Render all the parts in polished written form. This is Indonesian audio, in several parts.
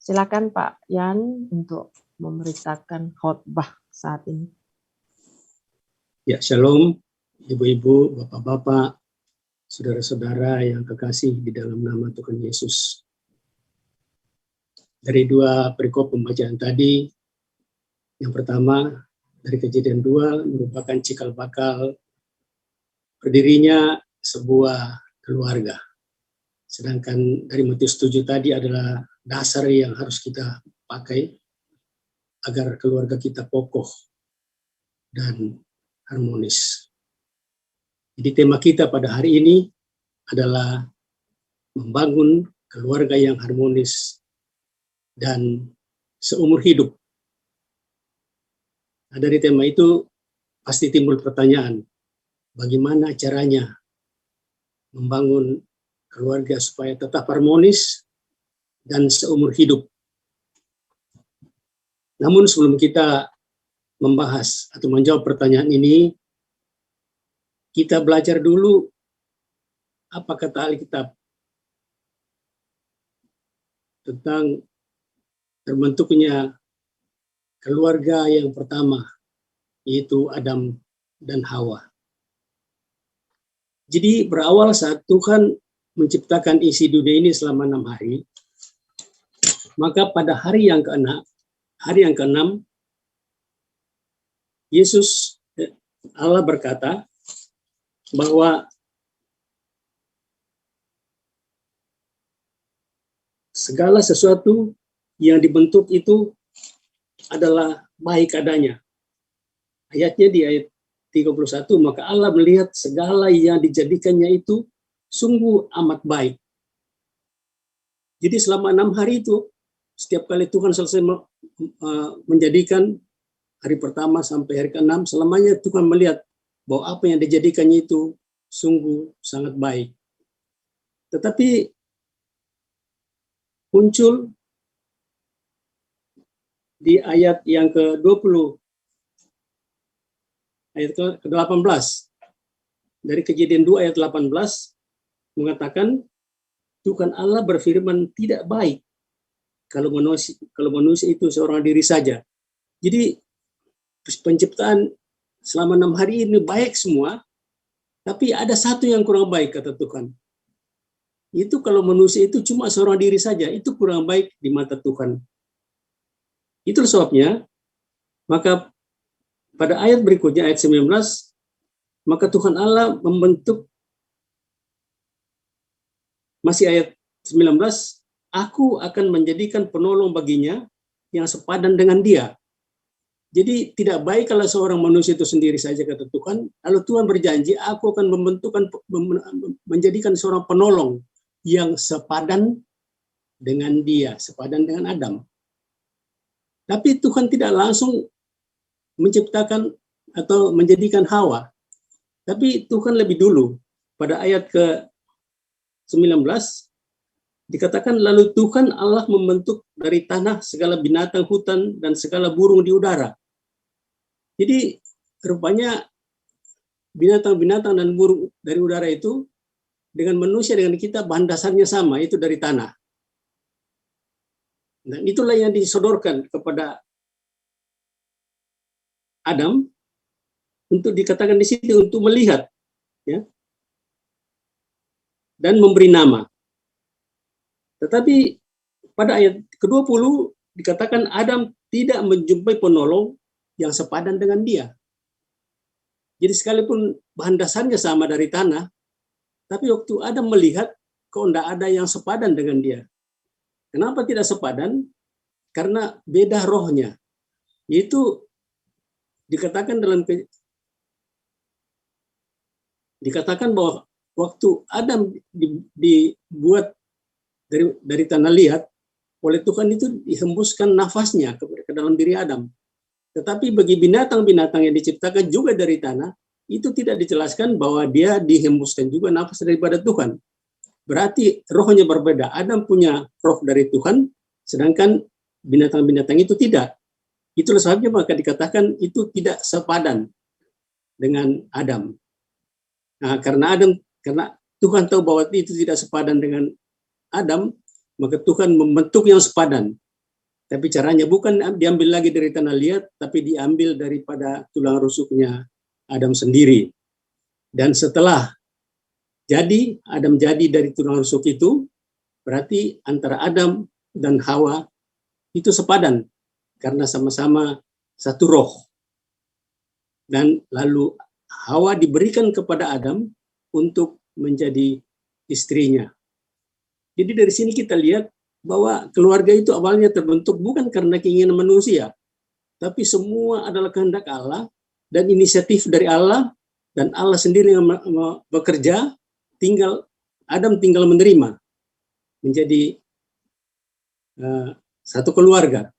Silakan Pak Yan untuk memberitakan khotbah saat ini. Ya, shalom, ibu-ibu, bapak-bapak, saudara-saudara yang kekasih di dalam nama Tuhan Yesus. Dari dua perikop pembacaan tadi, yang pertama dari Kejadian 2 merupakan cikal bakal berdirinya sebuah keluarga. Sedangkan dari Matius 7 tadi adalah dasar yang harus kita pakai agar keluarga kita kokoh dan harmonis. Jadi tema kita pada hari ini adalah membangun keluarga yang harmonis dan seumur hidup. Nah, dari tema itu pasti timbul pertanyaan, bagaimana caranya membangun keluarga supaya tetap harmonis dan seumur hidup. Namun sebelum kita membahas atau menjawab pertanyaan ini, kita belajar dulu apa kata Alkitab tentang terbentuknya keluarga yang pertama, yaitu Adam dan Hawa. Jadi berawal saat Tuhan menciptakan isi dunia ini selama 6 hari, maka pada hari yang ke-6, Allah berkata bahwa segala sesuatu yang dibentuk itu adalah baik adanya. Ayatnya di ayat 31, maka Allah melihat segala yang dijadikannya itu sungguh amat baik. Jadi selama 6 hari itu, setiap kali Tuhan selesai menjadikan hari pertama sampai hari ke-6, selamanya Tuhan melihat bahwa apa yang dijadikannya itu sungguh sangat baik. Tetapi muncul di ayat yang ke-20, ayat ke-18, dari Kejadian 2 ayat 18, mengatakan Tuhan Allah berfirman tidak baik kalau manusia itu seorang diri saja. Jadi penciptaan selama 6 hari ini baik semua, tapi ada satu yang kurang baik, kata Tuhan. Itu kalau manusia itu cuma seorang diri saja, itu kurang baik di mata Tuhan. Itu sebabnya, maka pada ayat berikutnya, ayat 19, maka Tuhan Allah membentuk, masih ayat 19, aku akan menjadikan penolong baginya yang sepadan dengan dia. Jadi tidak baik kalau seorang manusia itu sendiri saja, kata Tuhan. Lalu Tuhan berjanji, aku akan menjadikan seorang penolong yang sepadan dengan dia, sepadan dengan Adam. Tapi Tuhan tidak langsung menciptakan atau menjadikan Hawa. Tapi Tuhan lebih dulu, pada ayat ke-19, dikatakan, lalu Tuhan Allah membentuk dari tanah segala binatang hutan dan segala burung di udara. Jadi rupanya binatang-binatang dan burung dari udara itu dengan manusia, dengan kita, bahan dasarnya sama, itu dari tanah. Dan itulah yang disodorkan kepada Adam untuk dikatakan di sini untuk melihat, ya, dan memberi nama. Tetapi pada ayat ke-20 dikatakan Adam tidak menjumpai penolong yang sepadan dengan dia. Jadi sekalipun bahan dasarnya sama dari tanah, tapi waktu Adam melihat kok tidak ada yang sepadan dengan dia. Kenapa tidak sepadan? Karena beda rohnya. Yaitu dikatakan dikatakan bahwa waktu Adam dibuat dari tanah liat, oleh Tuhan itu dihembuskan nafasnya ke dalam diri Adam. Tetapi bagi binatang-binatang yang diciptakan juga dari tanah, itu tidak dijelaskan bahwa dia dihembuskan juga nafas daripada Tuhan. Berarti rohnya berbeda. Adam punya roh dari Tuhan, sedangkan binatang-binatang itu tidak. Itulah sebabnya maka dikatakan itu tidak sepadan dengan Adam. Nah, karena Tuhan tahu bahwa itu tidak sepadan dengan Adam, maka Tuhan membentuk yang sepadan. Tapi caranya bukan diambil lagi dari tanah liat, tapi diambil daripada tulang rusuknya Adam sendiri. Dan setelah Adam jadi dari tulang rusuk itu, berarti antara Adam dan Hawa itu sepadan, karena sama-sama satu roh. Dan lalu Hawa diberikan kepada Adam untuk menjadi istrinya. Jadi dari sini kita lihat bahwa keluarga itu awalnya terbentuk bukan karena keinginan manusia, tapi semua adalah kehendak Allah dan inisiatif dari Allah, dan Allah sendiri yang bekerja, Adam tinggal menerima menjadi satu keluarga.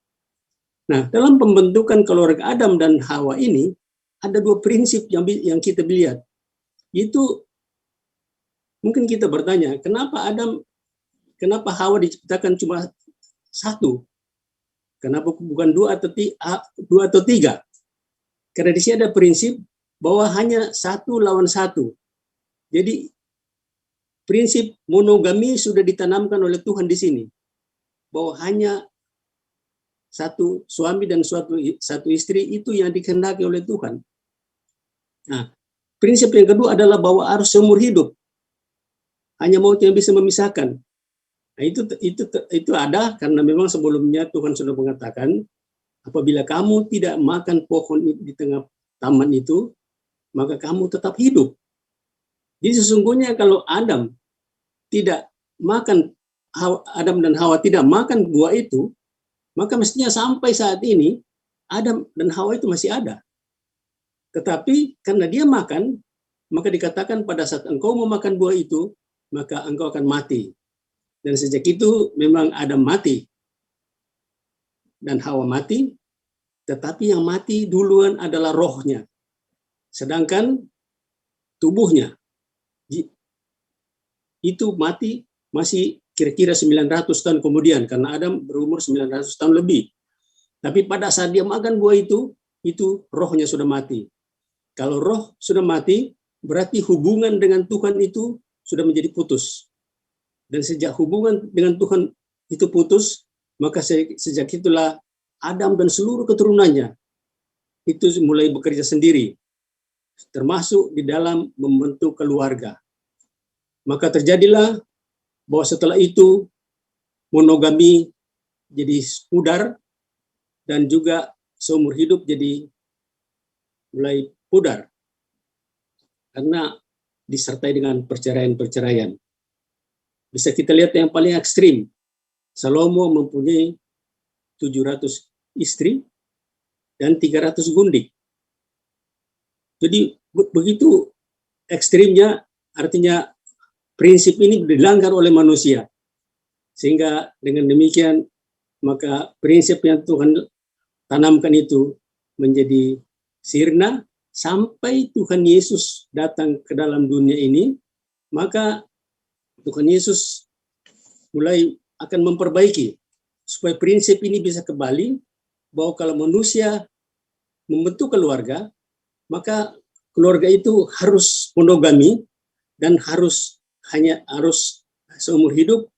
Nah, dalam pembentukan keluarga Adam dan Hawa ini ada dua prinsip yang kita lihat. Itu mungkin kita bertanya, kenapa Hawa diciptakan cuma satu? Kenapa bukan dua atau tiga? Karena di sini ada prinsip bahwa hanya satu lawan satu. Jadi prinsip monogami sudah ditanamkan oleh Tuhan di sini, bahwa hanya satu suami dan satu istri itu yang dikehendaki oleh Tuhan. Nah, prinsip yang kedua adalah bahwa harus seumur hidup. Hanya maut yang bisa memisahkan. Nah, itu ada karena memang sebelumnya Tuhan sudah mengatakan, apabila kamu tidak makan pohon di tengah taman itu, maka kamu tetap hidup. Jadi sesungguhnya kalau Adam dan Hawa tidak makan buah itu, maka mestinya sampai saat ini Adam dan Hawa itu masih ada. Tetapi karena dia makan, maka dikatakan pada saat engkau memakan buah itu, maka engkau akan mati. Dan sejak itu memang Adam mati dan Hawa mati, tetapi yang mati duluan adalah rohnya. Sedangkan tubuhnya itu mati masih kira-kira 900 tahun kemudian, karena Adam berumur 900 tahun lebih. Tapi pada saat dia makan buah itu rohnya sudah mati. Kalau roh sudah mati, berarti hubungan dengan Tuhan itu sudah menjadi putus. Dan sejak hubungan dengan Tuhan itu putus, maka sejak itulah Adam dan seluruh keturunannya itu mulai bekerja sendiri, termasuk di dalam membentuk keluarga. Maka terjadilah bahwa setelah itu monogami jadi pudar, dan juga seumur hidup jadi mulai pudar karena disertai dengan perceraian-perceraian. Bisa kita lihat yang paling ekstrim, Salomo mempunyai 700 istri dan 300 gundik. Jadi begitu ekstrimnya, artinya prinsip ini dilanggar oleh manusia. Sehingga dengan demikian, maka prinsip yang Tuhan tanamkan itu menjadi sirna sampai Tuhan Yesus datang ke dalam dunia ini, maka Tuhan Yesus mulai akan memperbaiki supaya prinsip ini bisa kembali, bahwa kalau manusia membentuk keluarga, maka keluarga itu harus monogami dan harus seumur hidup,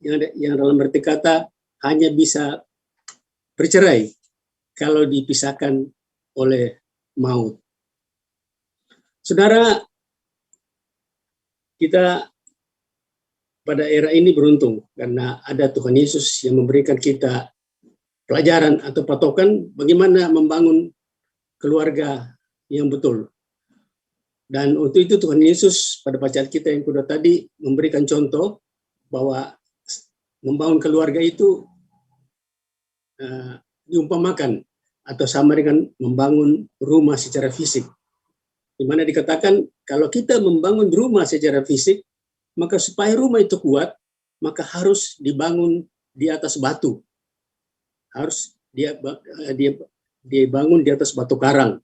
yang dalam arti kata hanya bisa bercerai kalau dipisahkan oleh maut. Saudara, kita pada era ini beruntung karena ada Tuhan Yesus yang memberikan kita pelajaran atau patokan bagaimana membangun keluarga yang betul. Dan untuk itu Tuhan Yesus pada bacaan kita yang kedua tadi memberikan contoh bahwa membangun keluarga itu diumpamakan atau sama dengan membangun rumah secara fisik. Di mana dikatakan kalau kita membangun rumah secara fisik, maka supaya rumah itu kuat, maka harus dibangun di atas batu. Harus dia bangun di atas batu karang.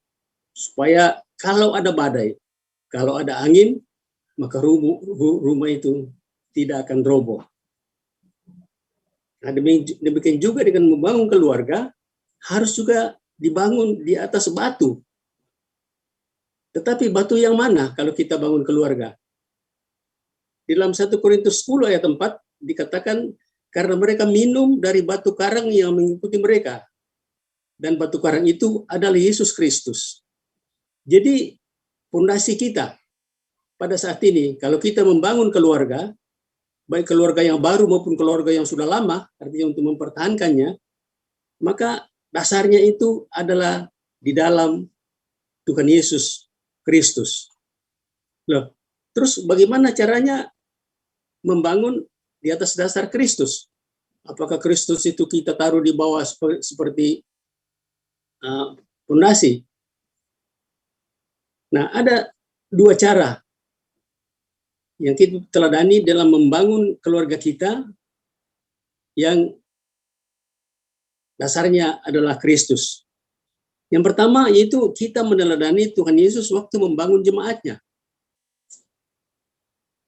Supaya kalau ada badai, kalau ada angin, maka rumah itu tidak akan roboh. Nah, demikian juga dengan membangun keluarga, harus juga dibangun di atas batu. Tetapi batu yang mana kalau kita bangun keluarga? Di dalam 1 Korintus 10 ayat 4 dikatakan, karena mereka minum dari batu karang yang mengikuti mereka. Dan batu karang itu adalah Yesus Kristus. Jadi fondasi kita pada saat ini, kalau kita membangun keluarga, baik keluarga yang baru maupun keluarga yang sudah lama, artinya untuk mempertahankannya, maka dasarnya itu adalah di dalam Tuhan Yesus Kristus. Loh, terus bagaimana caranya membangun di atas dasar Kristus? Apakah Kristus itu kita taruh di bawah seperti fondasi? Nah, ada dua cara yang kita teladani dalam membangun keluarga kita yang dasarnya adalah Kristus. Yang pertama yaitu kita meneladani Tuhan Yesus waktu membangun jemaatnya.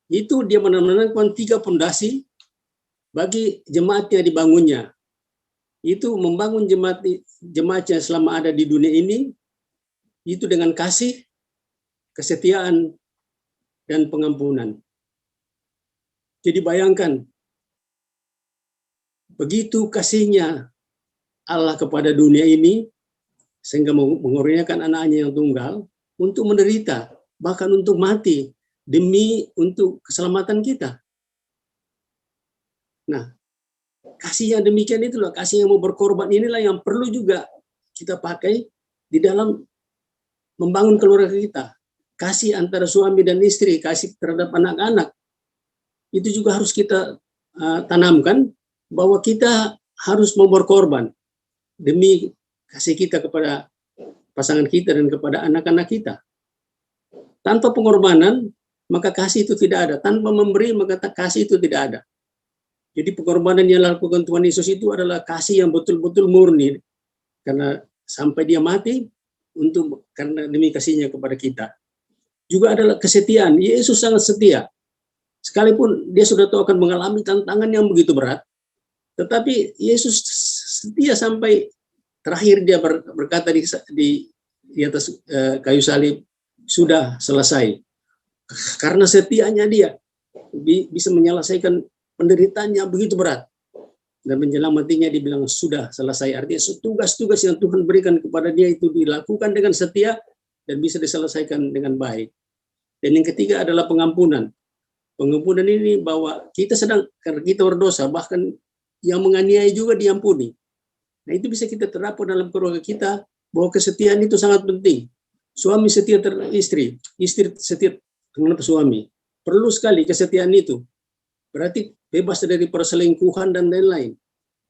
Itu dia menanamkan 3 fondasi bagi jemaat yang dibangunnya. Itu membangun jemaatnya selama ada di dunia ini, itu dengan kasih, kesetiaan, dan pengampunan. Jadi bayangkan, begitu kasihnya Allah kepada dunia ini, sehingga mengorbankan anaknya yang tunggal, untuk menderita, bahkan untuk mati, demi untuk keselamatan kita. Nah, kasih yang demikian itulah, kasih yang mau berkorban inilah yang perlu juga kita pakai di dalam membangun keluarga kita. Kasih antara suami dan istri, kasih terhadap anak-anak. Itu juga harus kita tanamkan bahwa kita harus mau berkorban demi kasih kita kepada pasangan kita dan kepada anak-anak kita. Tanpa pengorbanan, maka kasih itu tidak ada. Tanpa memberi, maka kasih itu tidak ada. Jadi pengorbanan yang dilakukan Tuhan Yesus itu adalah kasih yang betul-betul murni. Karena sampai dia mati, karena demi kasihnya kepada kita. Juga adalah kesetiaan. Yesus sangat setia. Sekalipun dia sudah tahu akan mengalami tantangan yang begitu berat, tetapi Yesus setia sampai terakhir dia berkata di atas kayu salib, sudah selesai. Karena setianya dia bisa menyelesaikan penderitaannya begitu berat. Dan menyelamatinya dibilang sudah selesai. Artinya tugas-tugas yang Tuhan berikan kepada dia itu dilakukan dengan setia dan bisa diselesaikan dengan baik. Dan yang ketiga adalah pengampunan. Pengampunan ini bahwa kita karena kita berdosa, bahkan yang menganiaya juga diampuni. Nah, itu bisa kita terapkan dalam keluarga kita, bahwa kesetiaan itu sangat penting. Suami setia terhadap istri setia terhadap suami. Perlu sekali kesetiaan itu. Berarti bebas dari perselingkuhan dan lain-lain.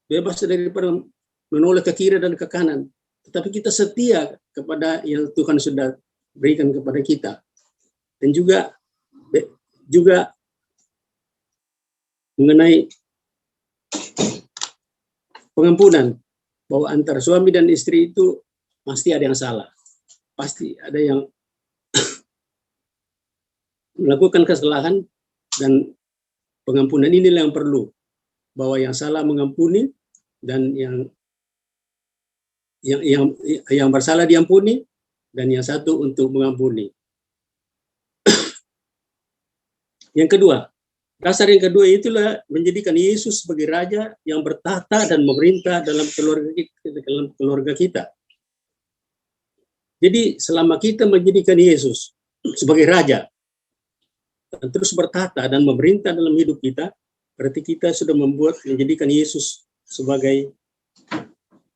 Bebas dari menoleh ke kiri dan ke kanan. Tetapi kita setia kepada yang Tuhan sudah berikan kepada kita. Dan juga mengenai pengampunan, bahwa antara suami dan istri itu pasti ada yang salah. Pasti ada yang melakukan kesalahan, dan pengampunan inilah yang perlu. Bahwa yang salah mengampuni, dan yang bersalah diampuni, dan yang satu untuk mengampuni. Yang kedua, dasar yang kedua itulah menjadikan Yesus sebagai Raja yang bertahta dan memerintah dalam keluarga kita. Jadi selama kita menjadikan Yesus sebagai Raja, dan terus bertahta dan memerintah dalam hidup kita, berarti kita sudah menjadikan Yesus sebagai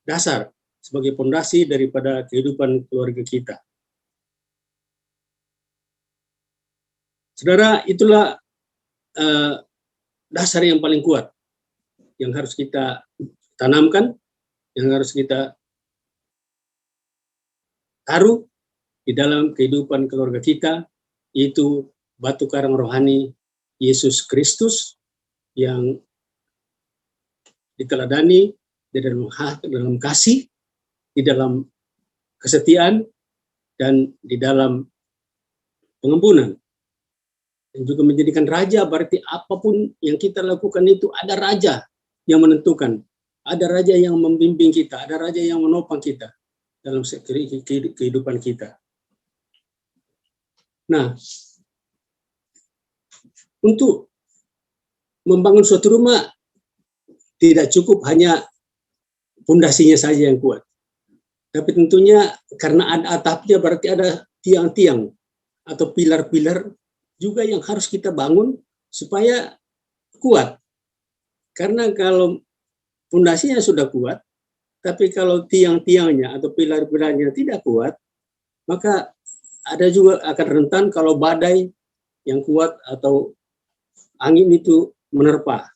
dasar, sebagai fondasi daripada kehidupan keluarga kita. Saudara, itulah dasar yang paling kuat yang harus kita tanamkan, yang harus kita taruh di dalam kehidupan keluarga kita, yaitu batu karang rohani Yesus Kristus yang diteladani di dalam kasih, di dalam kesetiaan, dan di dalam pengampunan. Dan juga menjadikan raja, berarti apapun yang kita lakukan itu ada raja yang menentukan, ada raja yang membimbing kita, ada raja yang menopang kita dalam kehidupan kita. Nah, untuk membangun suatu rumah tidak cukup hanya pondasinya saja yang kuat. Tapi tentunya karena ada atapnya berarti ada tiang-tiang atau pilar-pilar juga yang harus kita bangun supaya kuat. Karena kalau pondasinya sudah kuat, tapi kalau tiang-tiangnya atau pilar-pilarnya tidak kuat, maka ada juga akan rentan kalau badai yang kuat atau angin itu menerpa.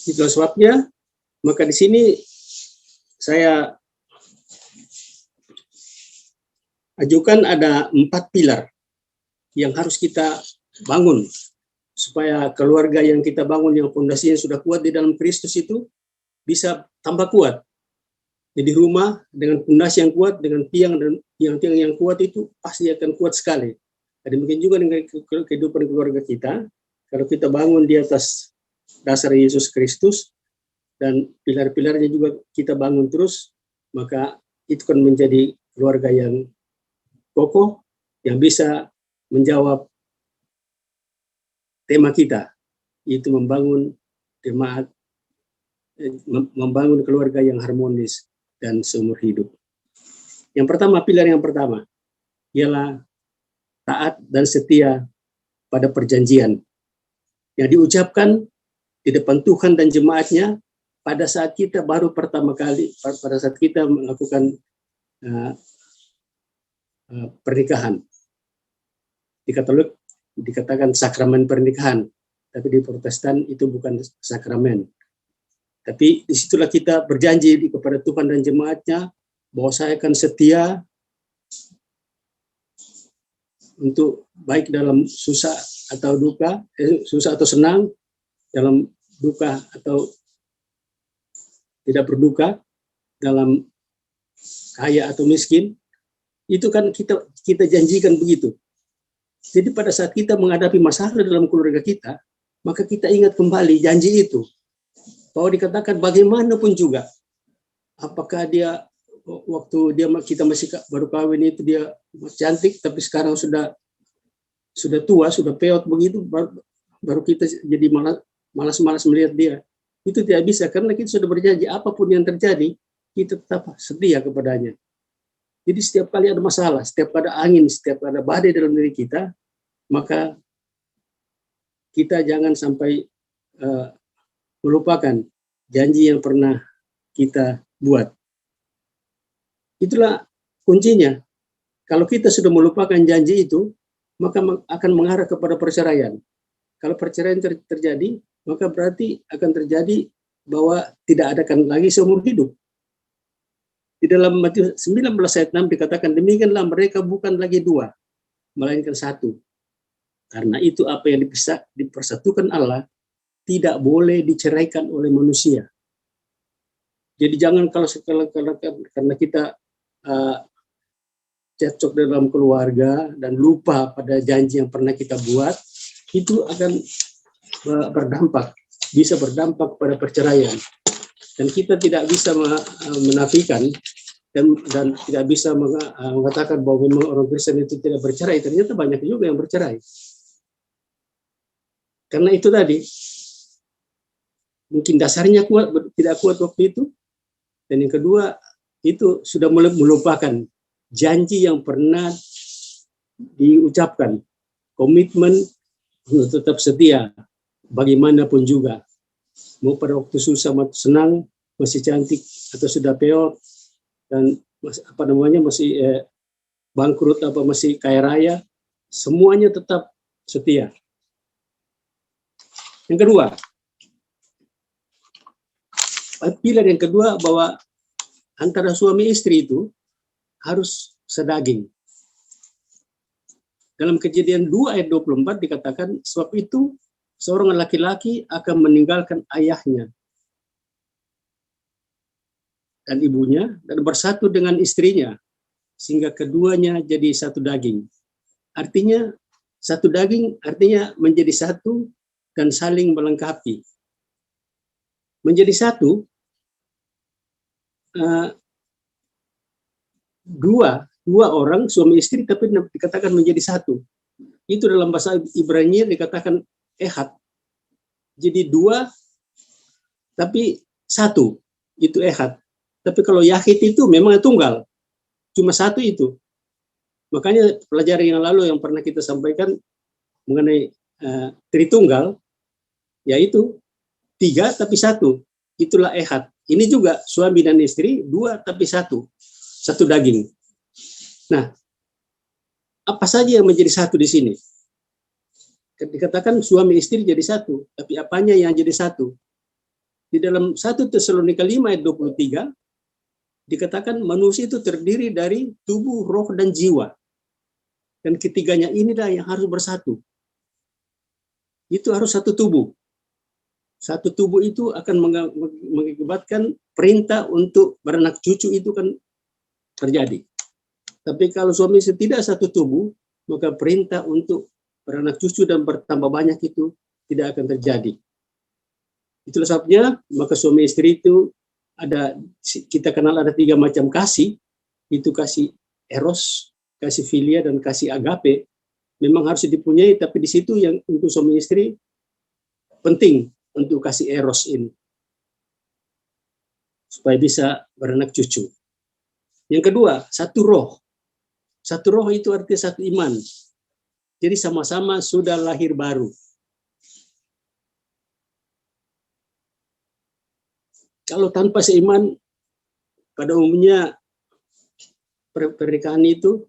Itulah sebabnya, maka di sini saya ajukan ada 4 pilar yang harus kita bangun supaya keluarga yang kita bangun yang fondasinya sudah kuat di dalam Kristus itu bisa tambah kuat. Jadi rumah dengan fondasi yang kuat, dengan tiang dan tiang-tiang yang kuat itu pasti akan kuat sekali. Jadi mungkin juga dengan kehidupan keluarga kita, kalau kita bangun di atas dasar Yesus Kristus dan pilar-pilarnya juga kita bangun terus, maka itu kan menjadi keluarga yang kokoh, yang bisa menjawab tema kita, yaitu membangun jemaat, membangun keluarga yang harmonis dan seumur hidup. Yang pertama, pilar yang pertama ialah taat dan setia pada perjanjian yang diucapkan di depan Tuhan dan jemaatnya pada saat kita baru pertama kali, pada saat kita melakukan pernikahan. Di Katolik dikatakan sakramen pernikahan, tapi di Protestan itu bukan sakramen. Tapi disitulah kita berjanji kepada Tuhan dan jemaatnya bahwa saya akan setia untuk baik dalam susah atau duka, susah atau senang, dalam duka atau tidak berduka, dalam kaya atau miskin. Itu kan kita janjikan begitu. Jadi pada saat kita menghadapi masalah dalam keluarga kita, maka kita ingat kembali janji itu. Bahwa dikatakan bagaimanapun juga, apakah dia waktu kita masih baru kawin itu dia cantik, tapi sekarang sudah tua, sudah peot begitu, baru kita jadi malas melihat dia. Itu tidak bisa karena kita sudah berjanji apapun yang terjadi, kita tetap setia kepadanya. Jadi setiap kali ada masalah, setiap ada angin, setiap ada badai dalam diri kita, maka kita jangan sampai melupakan janji yang pernah kita buat. Itulah kuncinya. Kalau kita sudah melupakan janji itu, maka akan mengarah kepada perceraian. Kalau perceraian terjadi, maka berarti akan terjadi bahwa tidak adakan lagi seumur hidup. Di dalam Matius 19 ayat 6 dikatakan, demikianlah mereka bukan lagi 2, melainkan 1. Karena itu apa yang dipersatukan Allah tidak boleh diceraikan oleh manusia. Jadi jangan karena kita cocok dalam keluarga dan lupa pada janji yang pernah kita buat, itu akan bisa berdampak pada perceraian. Dan kita tidak bisa menafikan dan tidak bisa mengatakan bahwa memang orang Kristen itu tidak bercerai. Ternyata banyak juga yang bercerai. Karena itu tadi, mungkin dasarnya tidak kuat waktu itu. Dan yang kedua, itu sudah melupakan janji yang pernah diucapkan. Komitmen untuk tetap setia, bagaimanapun juga. Mau pada waktu susah, senang, masih cantik, atau sudah peot, dan masih bangkrut, masih kaya raya, semuanya tetap setia. Yang kedua, pilar yang kedua bahwa antara suami istri itu harus sedaging. Dalam Kejadian 2 ayat 24 dikatakan, sebab itu seorang laki-laki akan meninggalkan ayahnya dan ibunya dan bersatu dengan istrinya sehingga keduanya jadi satu daging. Artinya satu daging artinya menjadi satu dan saling melengkapi. Menjadi satu, dua orang suami istri tapi dikatakan menjadi satu. Itu dalam bahasa Ibrani dikatakan ehad. Jadi dua tapi satu, itu ehad. Tapi kalau yahid itu memang tunggal, cuma satu itu. Makanya pelajaran yang lalu yang pernah kita sampaikan mengenai Tritunggal, yaitu 3 tapi 1, itulah ehad. Ini juga suami dan istri 2 tapi 1 daging. Nah, apa saja yang menjadi satu di sini? Dikatakan suami istri jadi satu, tapi apanya yang jadi satu? Di dalam 1 Tesalonika 5 ayat 23 dikatakan manusia itu terdiri dari tubuh, roh, dan jiwa. Dan ketiganya inilah yang harus bersatu. Itu harus satu tubuh. Satu tubuh itu akan mengakibatkan perintah untuk beranak cucu itu kan terjadi. Tapi kalau suami istri tidak satu tubuh, maka perintah untuk beranak cucu dan bertambah banyak itu tidak akan terjadi. Itulah sebabnya maka suami istri itu kita kenal ada 3 macam kasih, itu kasih eros, kasih filia, dan kasih agape. Memang harus dipunyai, tapi di situ yang untuk suami istri penting untuk kasih eros ini supaya bisa beranak cucu. Yang kedua, satu roh. Satu roh itu artinya satu iman. Jadi sama-sama sudah lahir baru. Kalau tanpa seiman, pada umumnya pernikahan itu,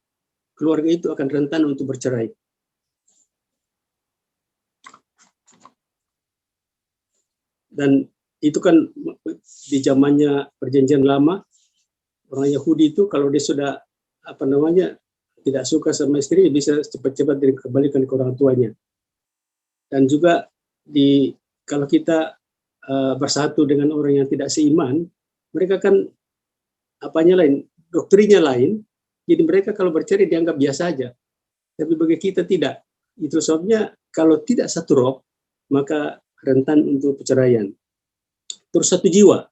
keluarga itu akan rentan untuk bercerai. Dan itu kan di zamannya perjanjian lama, orang Yahudi itu kalau dia sudah tidak suka sama istri, bisa cepat-cepat dikembalikan ke orang tuanya. Dan juga kalau kita bersatu dengan orang yang tidak seiman, mereka kan doktrinnya lain, jadi mereka kalau bercerai dianggap biasa aja. Tapi bagi kita tidak. Itu sebabnya kalau tidak satu roh, maka rentan untuk perceraian. Terus satu jiwa.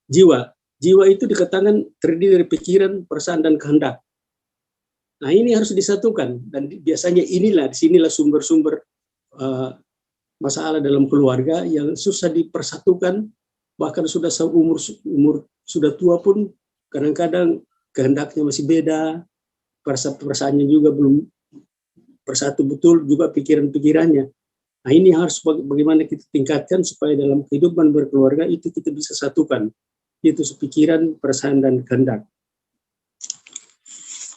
Jiwa itu dikatakan terdiri dari pikiran, perasaan, dan kehendak. Nah, ini harus disatukan, dan biasanya disinilah sumber-sumber masalah dalam keluarga yang susah dipersatukan, bahkan sudah umur sudah tua pun kadang-kadang kehendaknya masih beda, perasaannya juga belum bersatu betul, juga pikiran-pikirannya. Nah, ini harus bagaimana kita tingkatkan supaya dalam kehidupan berkeluarga itu kita bisa satukan, yaitu pikiran, perasaan, dan kehendak.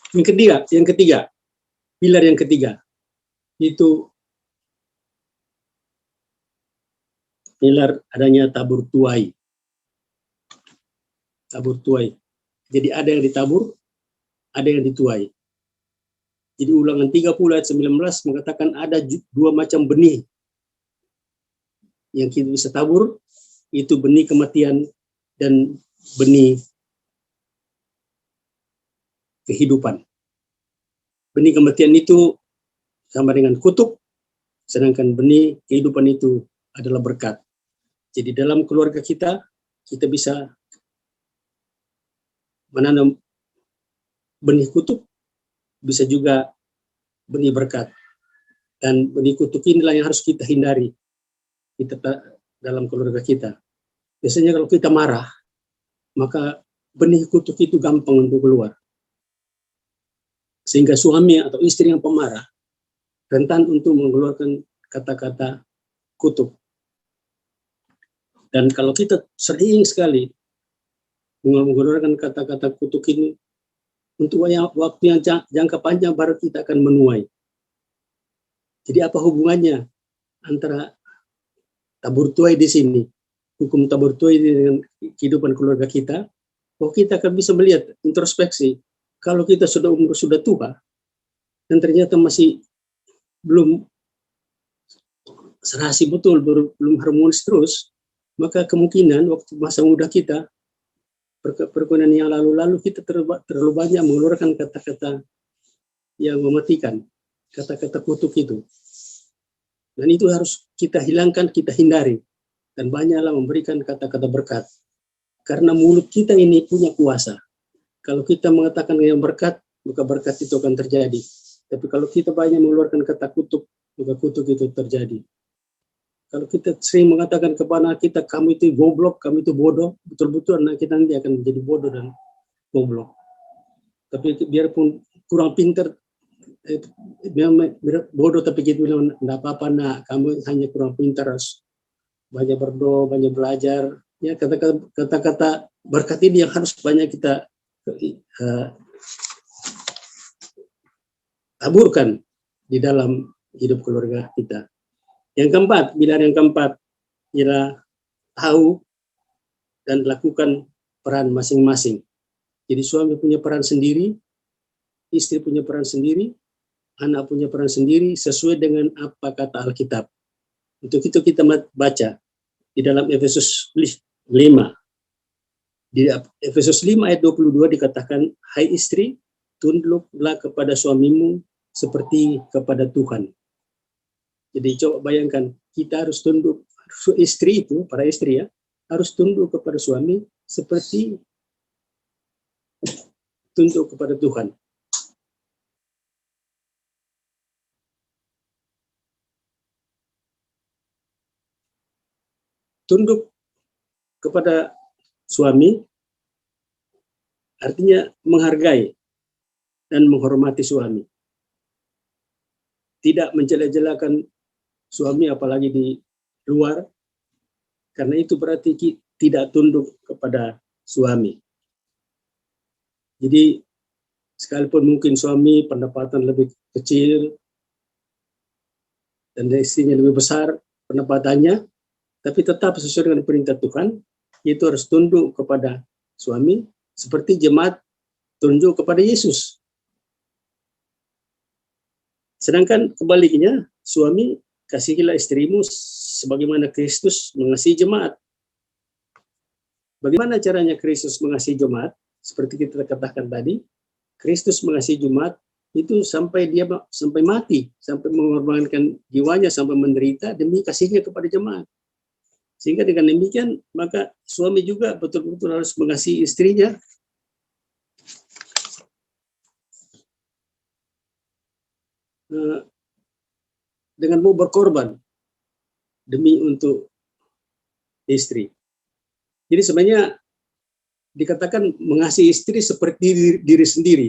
Yang ketiga, pilar yang ketiga, itu pilar adanya tabur tuai. Tabur tuai. Jadi ada yang ditabur, ada yang dituai. Jadi Ulangan 30 ayat 19 mengatakan ada 2 macam benih yang kita bisa tabur, itu benih kematian dan benih kehidupan. Benih kematian itu sama dengan kutuk, sedangkan benih kehidupan itu adalah berkat. Jadi dalam keluarga kita bisa menanam benih kutuk, bisa juga benih berkat. Dan benih kutuk inilah yang harus kita hindari kita dalam keluarga kita. Biasanya kalau kita marah, maka benih kutuk itu gampang untuk keluar. Sehingga suami atau istri yang pemarah rentan untuk mengeluarkan kata-kata kutuk. Dan kalau kita sering sekali mengeluarkan kata-kata kutuk ini, untuk waktu yang jangka panjang baru kita akan menuai. Jadi apa hubungannya antara tabur tuai di sini, hukum tabur tuai dengan kehidupan keluarga kita? Oh, kita akan bisa melihat introspeksi. Kalau kita umur sudah tua dan ternyata masih belum serasi betul, belum harmonis terus, maka kemungkinan waktu masa muda kita, perkenalan yang lalu-lalu kita terlalu banyak mengeluarkan kata-kata yang mematikan, kata-kata kutuk itu. Dan itu harus kita hilangkan, kita hindari. Dan banyaklah memberikan kata-kata berkat. Karena mulut kita ini punya kuasa. Kalau kita mengatakan yang berkat, maka berkat itu akan terjadi. Tapi kalau kita banyak mengeluarkan kata kutuk, maka kutuk itu terjadi. Kalau kita sering mengatakan kepada anak kita, kamu itu goblok, kamu itu bodoh, betul-betul anak kita nanti akan menjadi bodoh dan goblok. Tapi biarpun kurang pintar, bodoh, tapi kita bilang, enggak apa-apa nak, kamu hanya kurang pintar, harus banyak berdoa, banyak belajar. Ya, kata-kata berkat ini yang harus banyak kita taburkan di dalam hidup keluarga kita. Yang keempat, pilar yang keempat ialah tahu dan lakukan peran masing-masing. Jadi suami punya peran sendiri, istri punya peran sendiri, anak punya peran sendiri sesuai dengan apa kata Alkitab. Untuk itu kita baca di dalam Efesus 5. Di Efesus 5 ayat 22 dikatakan, hai istri, tunduklah kepada suamimu seperti kepada Tuhan. Jadi coba bayangkan, kita harus tunduk, istri itu, para istri ya, harus tunduk kepada suami seperti tunduk kepada Tuhan. Tunduk kepada suami artinya menghargai dan menghormati suami. Tidak menjela-jelakan suami apalagi di luar, karena itu berarti tidak tunduk kepada suami. Jadi sekalipun mungkin suami pendapatan lebih kecil dan istrinya lebih besar pendapatannya, tapi tetap sesuai dengan perintah Tuhan, itu harus tunduk kepada suami seperti jemaat tunduk kepada Yesus. Sedangkan kebaliknya, suami, kasihilah istrimu sebagaimana Kristus mengasihi jemaat. Bagaimana caranya Kristus mengasihi jemaat? Seperti kita katakan tadi, Kristus mengasihi jemaat itu sampai mati, sampai mengorbankan jiwanya, sampai menderita demi kasihnya kepada jemaat. Sehingga dengan demikian, maka suami juga betul-betul harus mengasihi istrinya dengan mau berkorban demi untuk istri. Jadi sebenarnya dikatakan mengasihi istri seperti diri sendiri.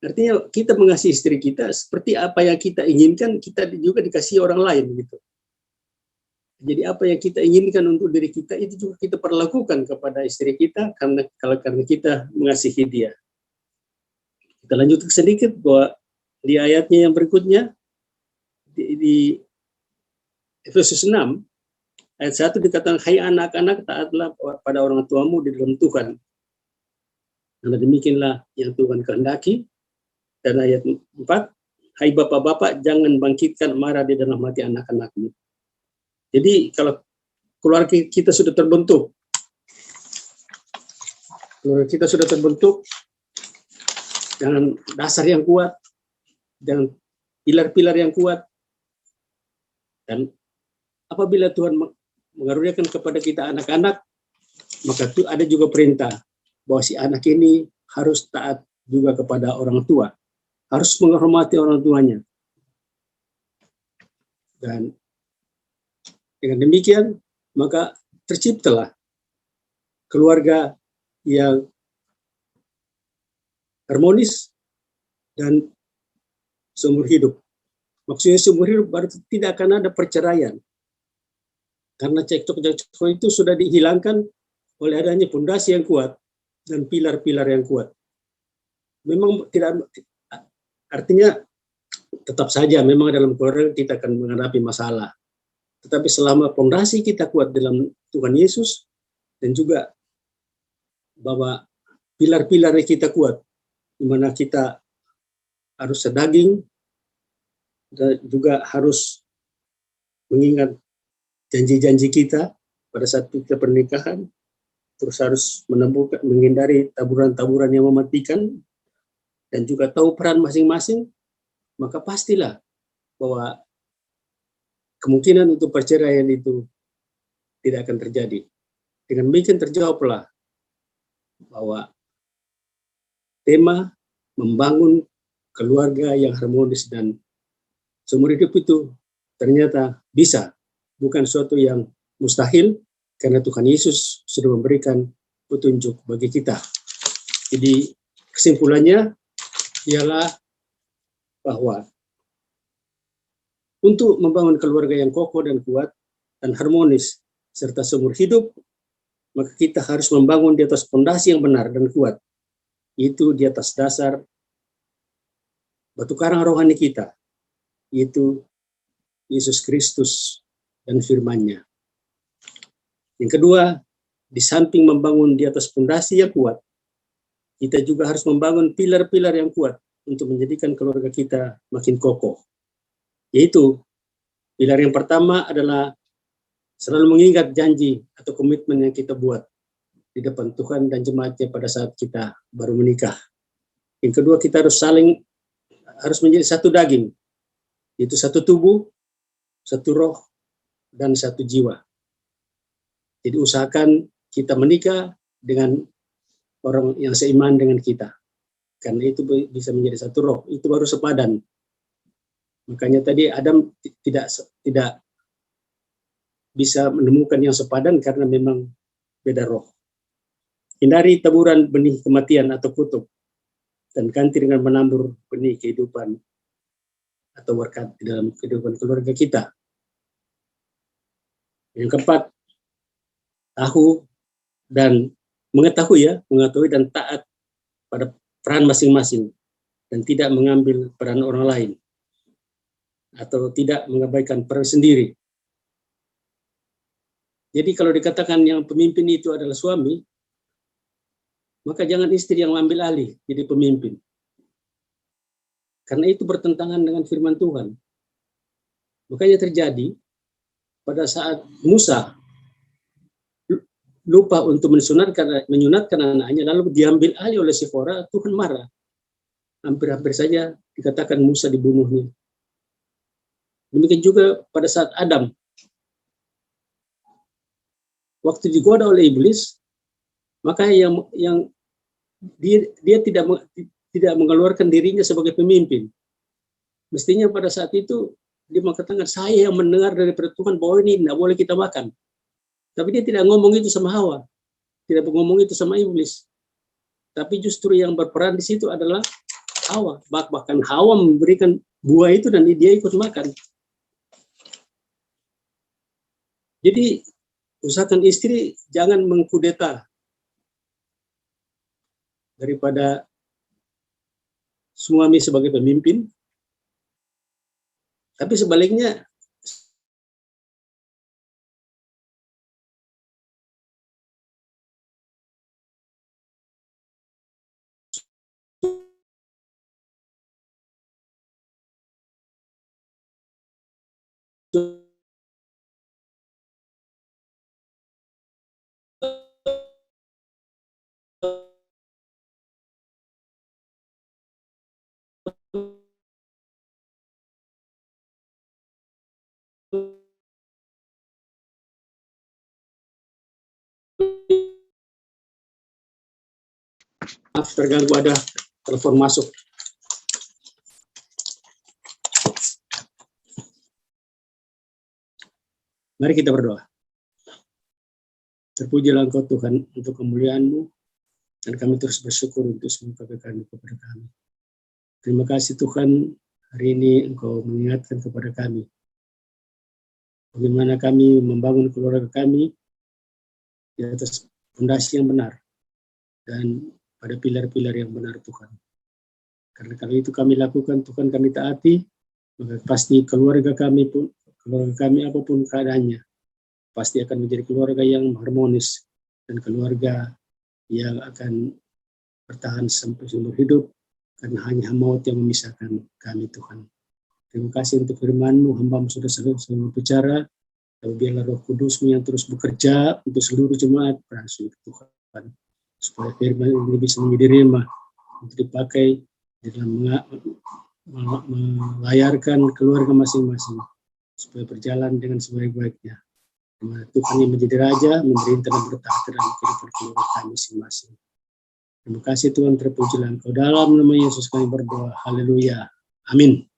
Artinya kita mengasihi istri kita seperti apa yang kita inginkan, kita juga dikasihi orang lain gitu. Jadi apa yang kita inginkan untuk diri kita itu juga kita perlakukan kepada istri kita karena kita mengasihi dia. Kita lanjutkan sedikit bahwa di ayatnya yang berikutnya di Efesus 6 ayat 1 dikatakan, hai anak-anak, taatlah pada orang tuamu di dalam Tuhan. Karena demikianlah yang Tuhan kehendaki. Dan ayat 4, hai bapak-bapak, jangan bangkitkan marah di dalam hati anak-anakmu. Jadi kalau keluarga kita sudah terbentuk, dengan dasar yang kuat, dengan pilar-pilar yang kuat, dan apabila Tuhan mengaruniakan kepada kita anak-anak, maka itu ada juga perintah bahwa si anak ini harus taat juga kepada orang tua, harus menghormati orang tuanya. Dan dengan demikian, maka terciptalah keluarga yang harmonis dan seumur hidup. Maksudnya seumur hidup berarti tidak akan ada perceraian. Karena cekcok-cekcok itu sudah dihilangkan oleh adanya fondasi yang kuat dan pilar-pilar yang kuat. Memang tidak, artinya tetap saja memang dalam keluarga kita akan menghadapi masalah. Tetapi selama fondasi kita kuat dalam Tuhan Yesus dan juga bahwa pilar-pilar kita kuat, di mana kita harus sedaging dan juga harus mengingat janji-janji kita pada saat kita pernikahan, terus harus menghindari taburan-taburan yang mematikan, dan juga tahu peran masing-masing, maka pastilah bahwa kemungkinan untuk perceraian itu tidak akan terjadi. Dengan demikian terjawablah bahwa tema membangun keluarga yang harmonis dan seumur hidup itu ternyata bisa bukan suatu yang mustahil, karena Tuhan Yesus sudah memberikan petunjuk bagi kita. Jadi kesimpulannya ialah bahwa untuk membangun keluarga yang kokoh dan kuat dan harmonis serta seumur hidup, maka kita harus membangun di atas fondasi yang benar dan kuat, yaitu di atas dasar batu karang rohani kita, yaitu Yesus Kristus dan firman-Nya. Yang kedua, di samping membangun di atas fondasi yang kuat, kita juga harus membangun pilar-pilar yang kuat untuk menjadikan keluarga kita makin kokoh. Yaitu, pilar yang pertama adalah selalu mengingat janji atau komitmen yang kita buat di depan Tuhan dan jemaatnya pada saat kita baru menikah. Yang kedua, kita harus menjadi satu daging, yaitu satu tubuh, satu roh, dan satu jiwa. Jadi usahakan kita menikah dengan orang yang seiman dengan kita, karena itu bisa menjadi satu roh, itu baru sepadan. Makanya tadi Adam tidak bisa menemukan yang sepadan karena memang beda roh. Hindari taburan benih kematian atau kutuk, dan ganti dengan menabur benih kehidupan atau berkat di dalam kehidupan keluarga kita. Yang keempat, mengetahui dan taat pada peran masing-masing dan tidak mengambil peran orang lain atau tidak mengabaikan peran sendiri. Jadi kalau dikatakan yang pemimpin itu adalah suami, maka jangan istri yang mengambil alih jadi pemimpin. Karena itu bertentangan dengan firman Tuhan. Makanya terjadi pada saat Musa lupa untuk menyunatkan anaknya, lalu diambil alih oleh Sifora, Tuhan marah. Hampir-hampir saja dikatakan Musa dibunuhnya. Demikian juga pada saat Adam, waktu digoda oleh iblis, maka dia tidak mengeluarkan dirinya sebagai pemimpin. Mestinya pada saat itu dia mengatakan, saya yang mendengar dari Tuhan bahwa ini tidak boleh kita makan. Tapi dia tidak ngomong itu sama Hawa, tidak ngomong itu sama iblis. Tapi justru yang berperan di situ adalah Hawa. Bahkan Hawa memberikan buah itu dan dia ikut makan. Jadi usahakan istri jangan mengkudeta daripada suami sebagai pemimpin, tapi sebaliknya terganggu, ada telepon masuk. Mari kita berdoa. Terpujilah Engkau Tuhan untuk kemuliaan-Mu, dan kami terus bersyukur untuk semua kebaikan kepada kami. Terima kasih Tuhan, hari ini Engkau mengingatkan kepada kami bagaimana kami membangun keluarga kami di atas fondasi yang benar dan pada pilar-pilar yang benar Tuhan. Karena kalau itu kami lakukan, Tuhan kami taati, maka pasti keluarga kami apapun keadaannya, pasti akan menjadi keluarga yang harmonis dan keluarga yang akan bertahan sampai seumur hidup, karena hanya maut yang memisahkan kami Tuhan. Terima kasih untuk firman-Mu, hamba-Mu sudah selalu bicara, dan biarlah Roh Kudus-Mu yang terus bekerja untuk seluruh jemaat berhasil Tuhan, supaya firman ini bisa menjadi rema untuk dipakai dalam melayarkan keluarga masing-masing, supaya berjalan dengan sebaik-baiknya. Tuhan yang menjadi Raja, memerintah dan bertahta dalam kehidupan keluarga kami masing-masing. Terima kasih Tuhan, terpujilah Engkau. Dalam nama Yesus kami berdoa. Haleluya. Amin.